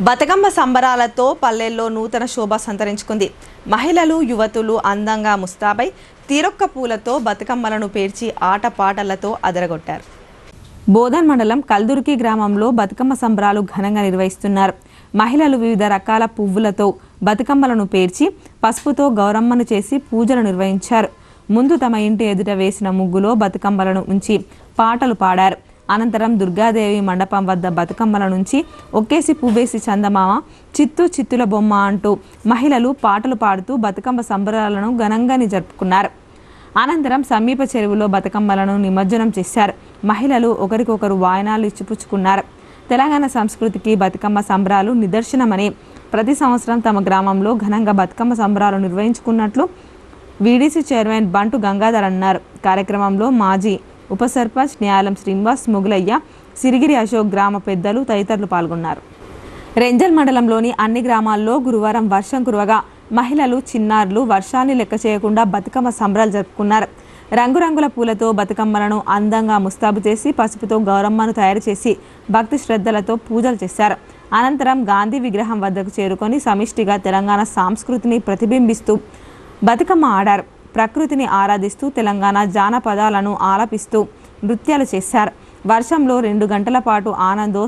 బతుకమ్మ సంబరాలతో పల్లెల్లో నూతన శోభ సంతరించుకుంది. మహిళలు, యువతులు అందంగా ముస్తాబై తీరొక్క పూలతో బతుకమ్మలను పేర్చి ఆటపాటలతో అదరగొట్టారు. బోధన్ మండలం కల్దుర్కి గ్రామంలో బతుకమ్మ సంబరాలు ఘనంగా నిర్వహిస్తున్నారు. మహిళలు వివిధ రకాల పువ్వులతో బతుకమ్మలను పేర్చి పసుపుతో గౌరమ్మను చేసి పూజలు నిర్వహించారు. ముందు తమ ఇంటి ఎదుట వేసిన ముగ్గులో బతుకమ్మలను ఉంచి పాటలు పాడారు. అనంతరం దుర్గాదేవి మండపం వద్ద బతుకమ్మల నుంచి ఒక్కేసి పువ్వేసి చందమామ, చిత్తు చిత్తుల బొమ్మ అంటూ మహిళలు పాటలు పాడుతూ బతుకమ్మ సంబరాలను ఘనంగా జరుపుకున్నారు. అనంతరం సమీప చెరువులో బతుకమ్మలను నిమజ్జనం చేశారు. మహిళలు ఒకరికొకరు వాయనాలు ఇచ్చిపుచ్చుకున్నారు. తెలంగాణ సంస్కృతికి బతుకమ్మ సంబరాలు నిదర్శనమని ప్రతి సంవత్సరం తమ గ్రామంలో ఘనంగా బతుకమ్మ సంబరాలు నిర్వహించుకున్నట్లు వీడీసీ చైర్మన్ బంటు గంగాధర్ అన్నారు. కార్యక్రమంలో మాజీ ఉప సర్పంచ్ న్యాలం శ్రీనివాస్, మొగులయ్య, సిరిగిరి అశోక్, గ్రామ పెద్దలు తదితరులు పాల్గొన్నారు. రెంజల్ మండలంలోని అన్ని గ్రామాల్లో గురువారం వర్షం కురవగా మహిళలు, చిన్నారులు వర్షాన్ని లెక్క చేయకుండా బతుకమ్మ సంబరాలు జరుపుకున్నారు. రంగురంగుల పూలతో బతుకమ్మలను అందంగా ముస్తాబు చేసి పసుపుతో గౌరమ్మను తయారు చేసి భక్తి శ్రద్ధలతో పూజలు చేశారు. అనంతరం గాంధీ విగ్రహం వద్దకు చేరుకొని సమిష్టిగా తెలంగాణ సంస్కృతిని ప్రతిబింబిస్తూ బతుకమ్మ ఆడారు. ప్రకృతిని ఆరాధిస్తూ తెలంగాణ జానపదాలను ఆలపిస్తూ నృత్యాలు చేశారు. వర్షంలో 2 గంటల పాటు ఆనందో